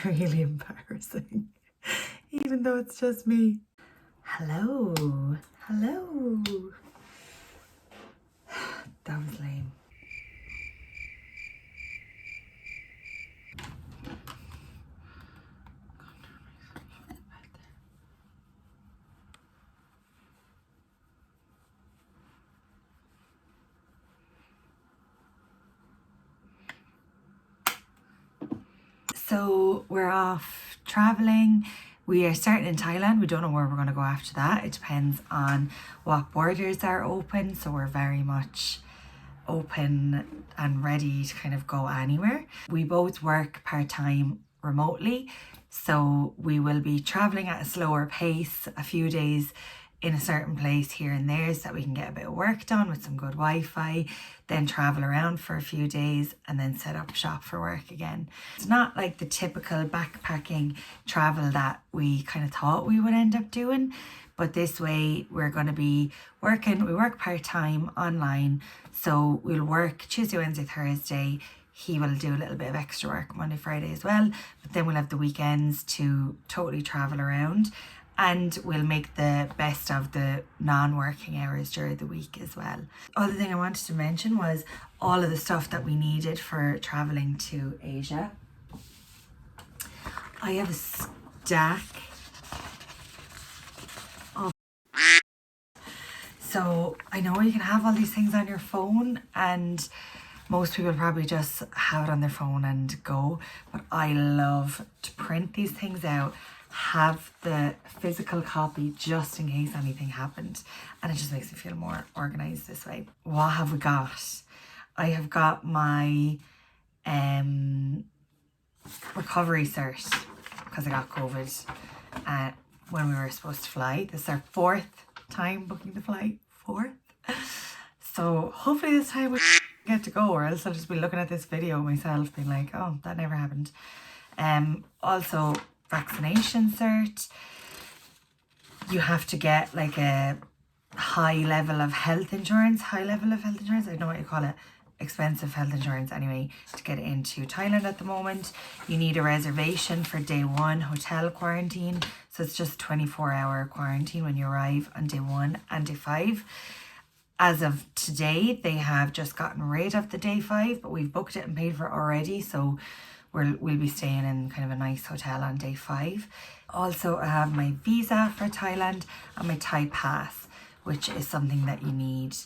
really embarrassing, even though it's just me. Hello, hello. That was lame. So we're off traveling. We are starting in Thailand. We don't know where we're going to go after that. It depends on what borders are open. So we're very much open and ready to kind of go anywhere. We both work part-time remotely. So we will be traveling at a slower pace, a few days in a certain place here and there so that we can get a bit of work done with some good Wi-Fi, then travel around for a few days and then set up shop for work again. It's not like the typical backpacking travel that we kind of thought we would end up doing, but this way we're going to be working. We work part-time online, so we'll work Tuesday, Wednesday, Thursday. He will do a little bit of extra work Monday, Friday as well, but then we'll have the weekends to totally travel around. And we'll make the best of the non-working hours during the week as well. Other thing I wanted to mention was all of the stuff that we needed for traveling to Asia. I have a stack of... So I know you can have all these things on your phone, and most people probably just have it on their phone and go, but I love to print these things out, have the physical copy just in case anything happened, and it just makes me feel more organized this way. What have we got? I have got my recovery cert because I got COVID when we were supposed to fly. This is our 4th time booking the flight. 4th. So hopefully this time we get to go, or else I'll just be looking at this video myself being like, oh, that never happened. Also vaccination cert. You have to get like a high level of health insurance. I don't know what you call it. Expensive health insurance anyway, to get into Thailand at the moment. You need a reservation for day 1 hotel quarantine. So it's just 24-hour quarantine when you arrive on day 1 and day 5. As of today, they have just gotten rid of the day 5, but we've booked it and paid for it already. So we'll be staying in kind of a nice hotel on day 5. Also, I have my visa for Thailand and my Thai pass, which is something that you need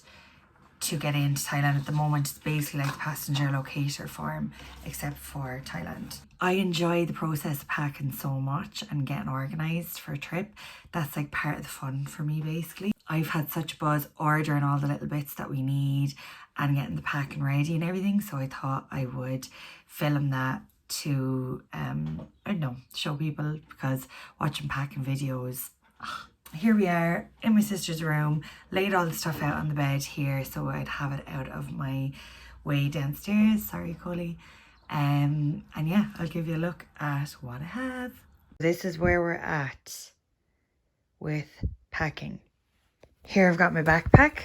to get into Thailand at the moment. It's basically like the passenger locator form, except for Thailand. I enjoy the process of packing so much and getting organised for a trip. That's like part of the fun for me, basically. I've had such a buzz ordering all the little bits that we need and getting the packing ready and everything, so I thought I would film that to I don't know, show people, because watching packing videos, here we are in my sister's room, laid all the stuff out on the bed here so I'd have it out of my way downstairs. Sorry, Coley. And yeah, I'll give you a look at what I have. This is where we're at with packing. Here I've got my backpack.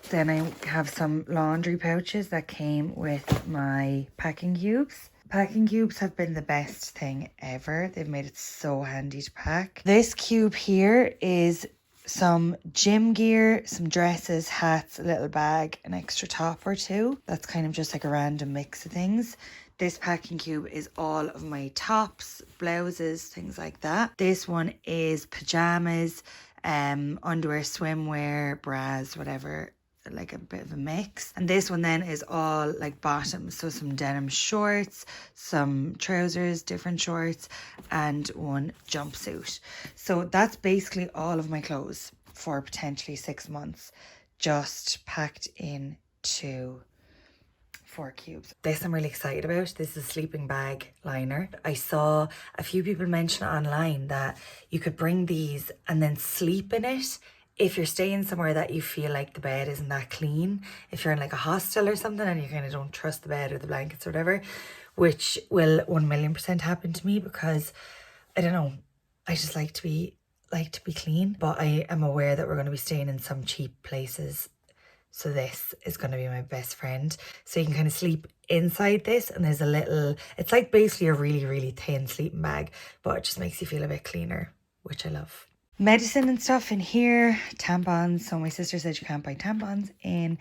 Then I have some laundry pouches that came with my packing cubes. Packing cubes have been the best thing ever. They've made it so handy to pack. This cube here is some gym gear, some dresses, hats, a little bag, an extra top or two. That's kind of just like a random mix of things. This packing cube is all of my tops, blouses, things like that. This one is pajamas, underwear, swimwear, bras, whatever, like a bit of a mix. And this one then is all like bottoms, so some denim shorts, some trousers, different shorts, and one jumpsuit. So that's basically all of my clothes for potentially 6 months, just packed into 4 cubes. This I'm really excited about. This is a sleeping bag liner. I saw a few people mention online that you could bring these and then sleep in it if you're staying somewhere that you feel like the bed isn't that clean. If you're in like a hostel or something and you kind of don't trust the bed or the blankets or whatever, which will 1,000,000% happen to me, because I don't know, I just like to be clean. But I am aware that we're going to be staying in some cheap places, So this is going to be my best friend. So you can kind of sleep inside this, and there's a little, it's like basically a really, really thin sleeping bag, but it just makes you feel a bit cleaner, which I love. Medicine and stuff in here, tampons. So my sister said you can't buy tampons in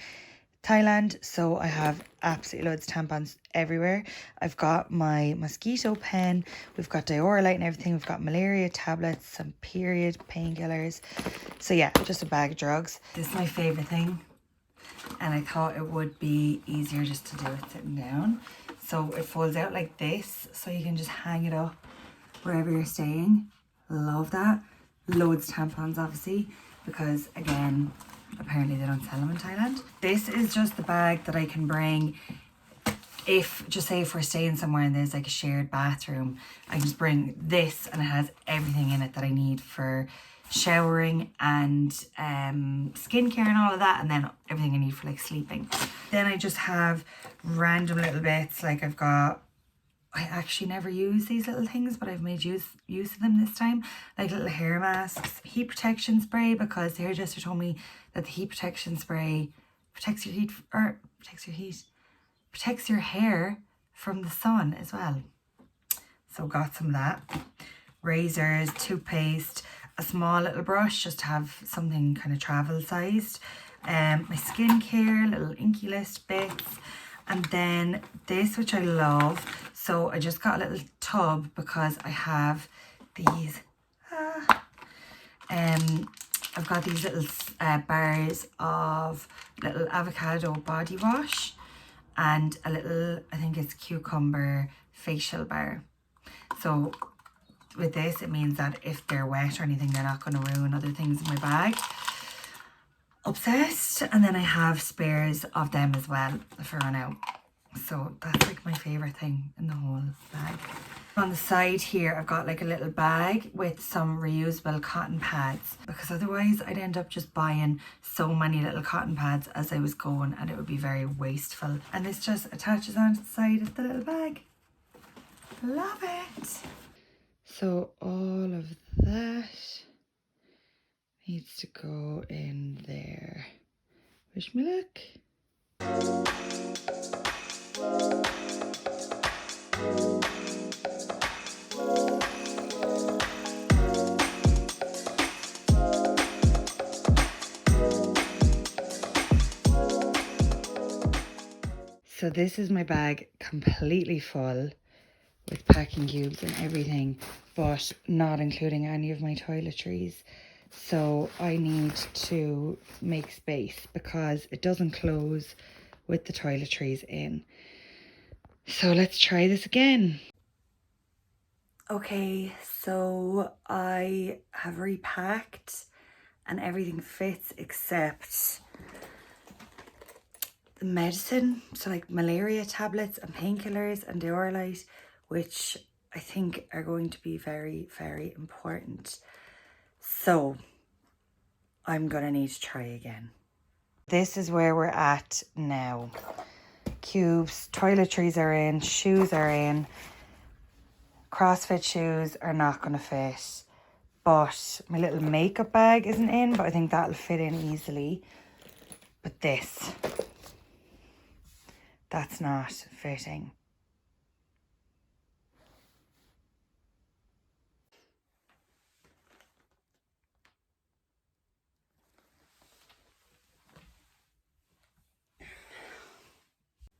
Thailand, so I have absolutely loads of tampons everywhere. I've got my mosquito pen, we've got Diorolite and everything, we've got malaria tablets, some period painkillers. So yeah, just a bag of drugs. This is my favourite thing, and I thought it would be easier just to do it sitting down. So it folds out like this, so you can just hang it up wherever you're staying. Love that. Loads of tampons, obviously, because again, apparently they don't sell them in Thailand. This is just the bag that I can bring if, just say if we're staying somewhere and there's like a shared bathroom, I can just bring this and it has everything in it that I need for showering and skincare and all of that, and then everything I need for like sleeping. Then I just have random little bits, like I actually never use these little things, but I've made use of them this time. Like little hair masks, heat protection spray, because the hairdresser told me that the heat protection spray protects your hair from the sun as well. So got some of that. Razors, toothpaste, a small little brush just to have something kind of travel sized. My skincare, little inky list bits. And then this, which I love. So I just got a little tub because I have these. I've got these little bars of little avocado body wash and a little, I think it's cucumber facial bar. So with this, it means that if they're wet or anything, they're not going to ruin other things in my bag. Obsessed. And then I have spares of them as well if I run out. So that's like my favorite thing in the whole bag. On the side here, I've got like a little bag with some reusable cotton pads, because otherwise I'd end up just buying so many little cotton pads as I was going, and it would be very wasteful. And this just attaches onto the side of the little bag. Love it. So all of that needs to go in there. Wish me luck. So this is my bag completely full with packing cubes and everything, but not including any of my toiletries. So I need to make space because it doesn't close with the toiletries in. So let's try this again. Okay, so I have repacked and everything fits except the medicine. So like malaria tablets and painkillers and Diorolite, which I think are going to be very, very important. So I'm gonna need to try again. This is where we're at now. Cubes, toiletries are in, shoes are in. CrossFit shoes are not gonna fit, but my little makeup bag isn't in, but I think that'll fit in easily. But this, that's not fitting.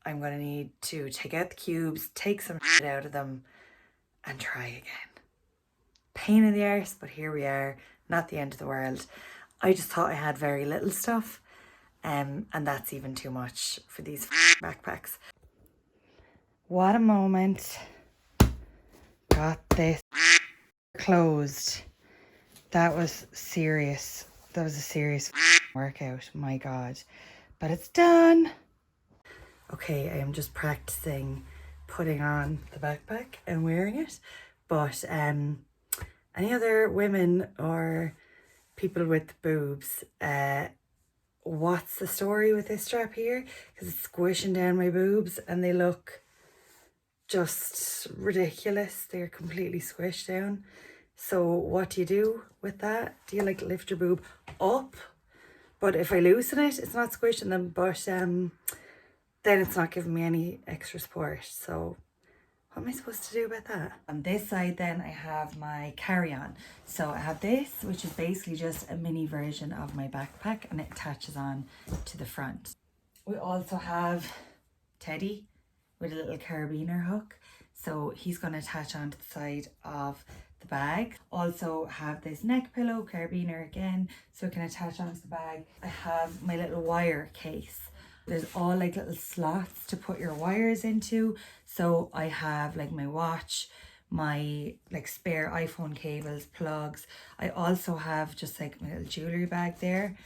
I'm gonna need to take out the cubes, take some shit out of them, and try again. Pain in the arse, but here we are. Not the end of the world. I just thought I had very little stuff, and that's even too much for these backpacks. What a moment. Got this closed. That was serious. That was a serious workout, my God. But it's done. Okay, I am just practicing putting on the backpack and wearing it. But any other women or people with boobs, what's the story with this strap here? Because it's squishing down my boobs and they look just ridiculous. They're completely squished down. So what do you do with that? Do you like lift your boob up? But if I loosen it, it's not squishing them, but then it's not giving me any extra support. So what am I supposed to do about that? On this side then I have my carry-on. So I have this, which is basically just a mini version of my backpack, and it attaches on to the front. We also have Teddy with a little carabiner hook. So he's going to attach onto the side of the bag. Also have this neck pillow, carabiner again, so it can attach onto the bag. I have my little wire case. There's all like little slots to put your wires into. So I have like my watch, my like spare iPhone cables, plugs. I also have just like my little jewelry bag there,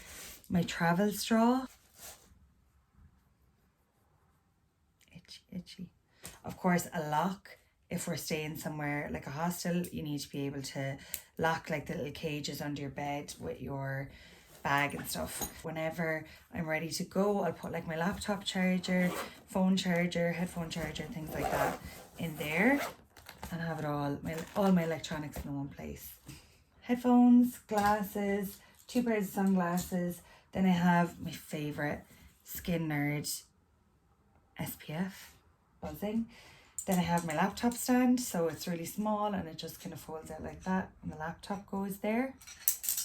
my travel straw. Itchy. Of course, a lock. If we're staying somewhere like a hostel, you need to be able to lock like the little cages under your bed with your bag and stuff. Whenever I'm ready to go, I'll put like my laptop charger, phone charger, headphone charger, things like that in there, and have it all my electronics in one place. Headphones, glasses, 2 pairs of sunglasses. Then I have my favorite Skin Nerd SPF buzzing. Then I have my laptop stand, so it's really small and it just kind of folds out like that, and the laptop goes there,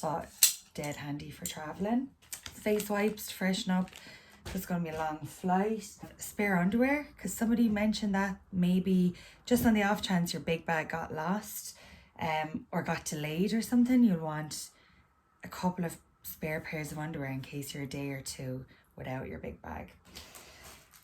but dead handy for traveling. Face wipes to freshen up. It's going to be a long flight. Spare underwear, because somebody mentioned that maybe just on the off chance your big bag got lost or got delayed or something, you'll want a couple of spare pairs of underwear in case you're a day or two without your big bag.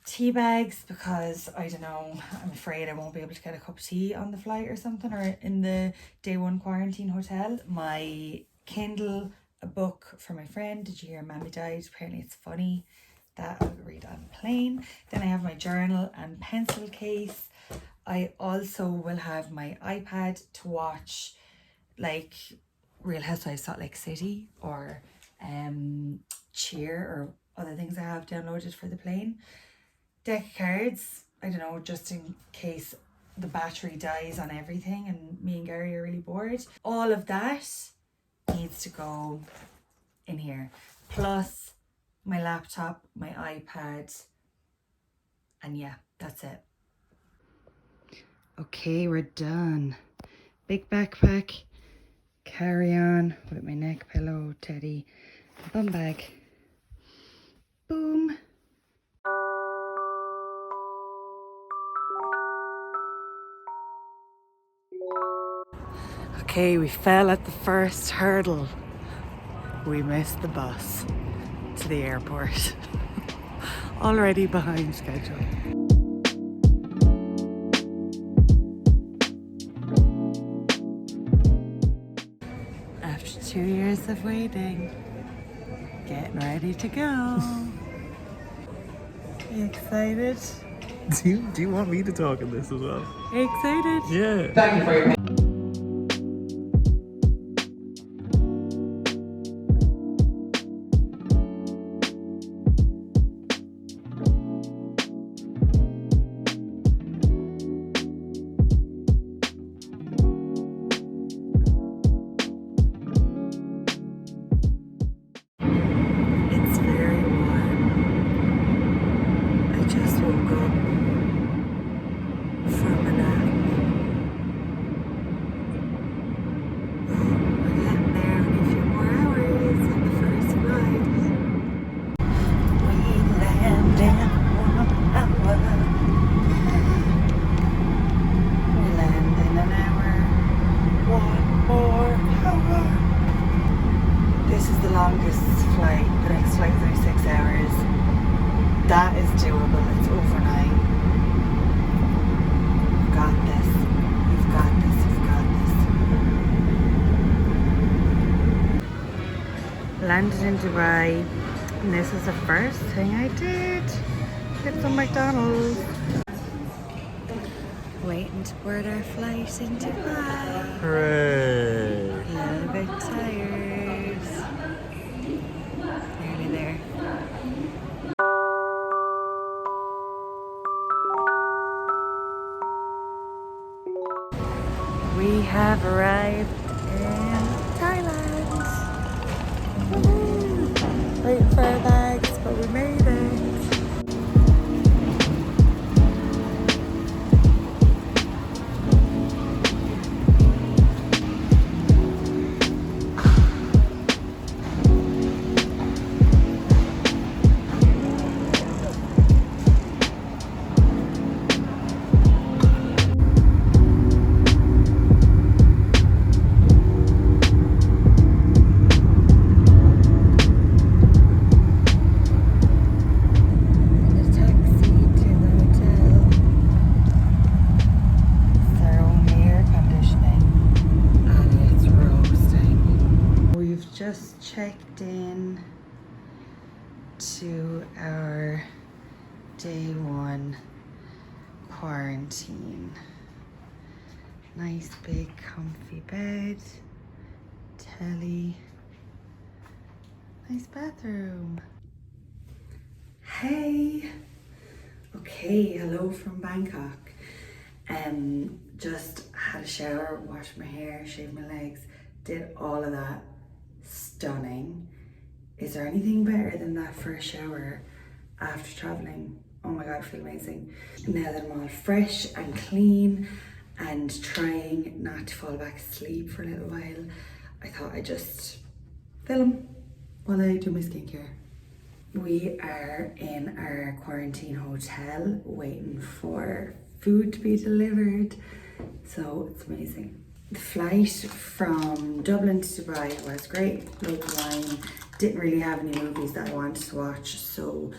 Tea bags, because I don't know, I'm afraid I won't be able to get a cup of tea on the flight or something, or in the day 1 quarantine hotel. My Kindle, a book for my friend. Did you hear Mammy died? Apparently it's funny. That I'll read on the plane. Then I have my journal and pencil case. I also will have my iPad to watch like Real Housewives Salt Lake City or Cheer or other things I have downloaded for the plane. Deck of cards, I don't know, just in case the battery dies on everything and me and Gary are really bored. All of that needs to go in here. Plus my laptop, my iPad, and yeah, that's it. Okay, we're done. Big backpack, carry on with my neck pillow, Teddy, bum bag. Boom. Okay, we fell at the first hurdle. We missed the bus to the airport. Already behind schedule. After 2 years of waiting, getting ready to go. Are you excited? Do you want me to talk in this as well? Are you excited? Yeah. Thank you for your It's very warm. I just woke up from a nap. We're getting there in a few more hours on the first flight. We land in 1 hour. We land in an hour. 1 more hour. This is the longest flight. The next flight is only 6 hours. That is doable. It's overnight. You've got this. You've got this. You've got this. Landed in Dubai. And this is the first thing I did. Get some McDonald's. Waiting to board our flight in Dubai. Hooray! A little bit tired. Nearly there. We have arrived in Thailand. Woohoo! Wait, checked in to our day 1 quarantine. Nice big comfy bed, telly, nice bathroom. Hey! Okay, hello from Bangkok. Just had a shower, washed my hair, shaved my legs, did all of that. Stunning. Is there anything better than that for a shower after traveling? Oh my god, I feel amazing. Now that I'm all fresh and clean and trying not to fall back asleep for a little while, I thought I'd just film while I do my skincare. We are in our quarantine hotel waiting for food to be delivered, so it's amazing. The flight from Dublin to Dubai was great, local wine. Didn't really have any movies that I wanted to watch, so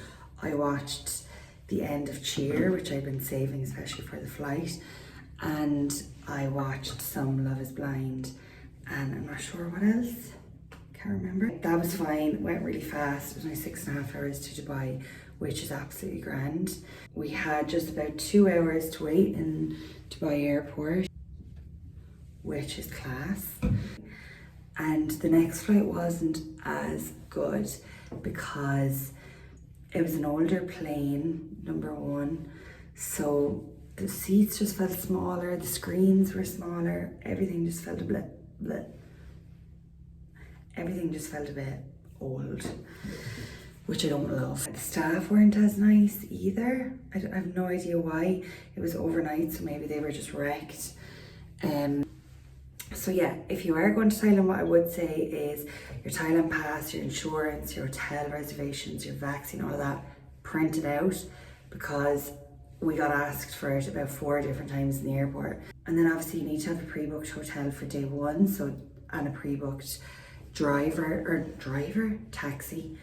I watched the end of Cheer, which I've been saving especially for the flight, and I watched some Love is Blind, and I'm not sure what else. Can't remember. That was fine, went really fast. It was only 6.5 hours to Dubai, which is absolutely grand. We had just about 2 hours to wait in Dubai airport, which is class. And the next flight wasn't as good because it was an older plane, number 1. So the seats just felt smaller, the screens were smaller, everything just felt a bit bleh. Everything just felt a bit old, which I don't love. The staff weren't as nice either. I have no idea why. It was overnight, so maybe they were just wrecked. So yeah, if you are going to Thailand, what I would say is your Thailand pass, your insurance, your hotel reservations, your vaccine, all of that, print it out, because we got asked for it about 4 different times in the airport. And then obviously you need to have a pre-booked hotel for day 1, so, and a pre-booked taxi.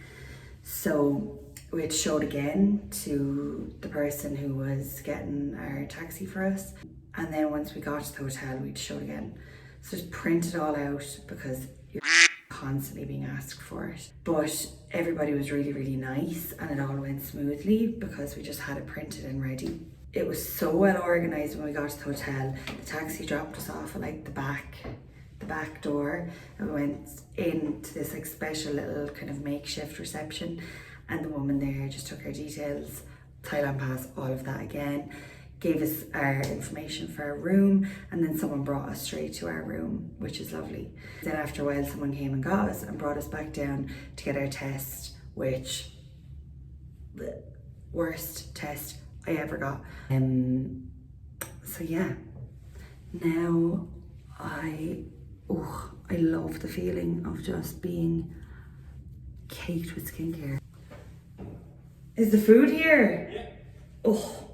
So we had to show it again to the person who was getting our taxi for us, and then once we got to the hotel we had to show it again. So just print it all out because you're constantly being asked for it. But everybody was really, really nice, and it all went smoothly because we just had it printed and ready. It was so well organized when we got to the hotel. The taxi dropped us off at like the back door, and we went into this like special little kind of makeshift reception, and the woman there just took our details, Thailand pass, all of that again, gave us our information for our room, and then someone brought us straight to our room, which is lovely. Then after a while someone came and got us and brought us back down to get our test, which the worst test I ever got. So yeah, now I love the feeling of just being caked with skincare. Is the food here? Yeah. Oh,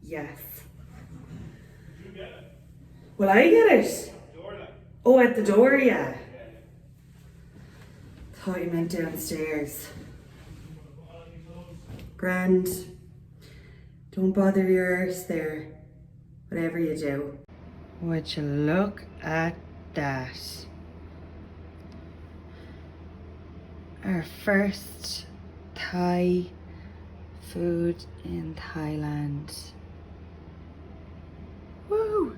yes. Did you get it? Will I get it? Oh, at the door, yeah. Thought you meant downstairs. Grand. Don't bother yours there, whatever you do. Would you look at that? Our first Thai food in Thailand. Woo!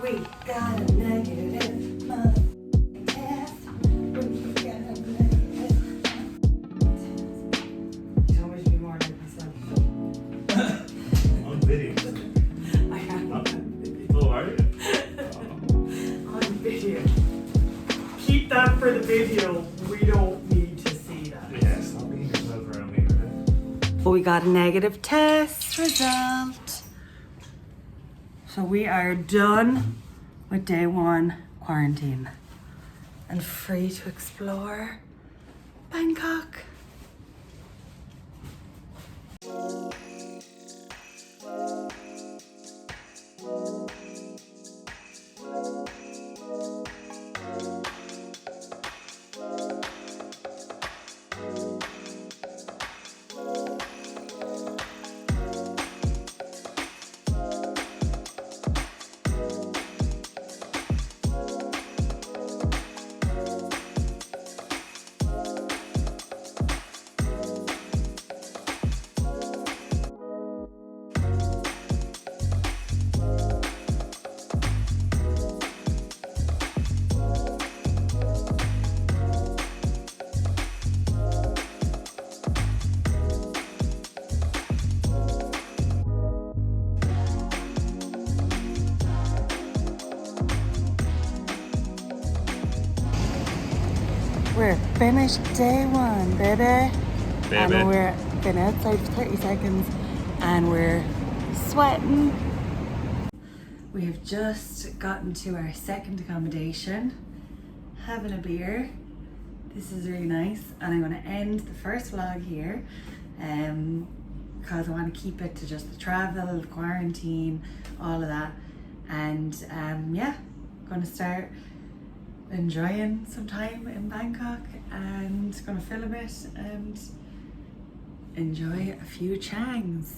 We got a negative test. We got a negative test. Tell me to be more like myself. On video. I am on video. Oh, are you? On video. Keep that for the video. We don't need to see that. Yeah, stop being yourself around me, right? We got a negative test result. So we are done with day 1 quarantine and free to explore Bangkok. We're finished day one, baby. Baby. And we're been outside for 30 seconds and we're sweating. We have just gotten to our second accommodation, having a beer. This is really nice, and I'm going to end the first vlog here because I want to keep it to just the travel, the quarantine, all of that. And yeah, going to start enjoying some time in Bangkok and going to film it and enjoy a few changs.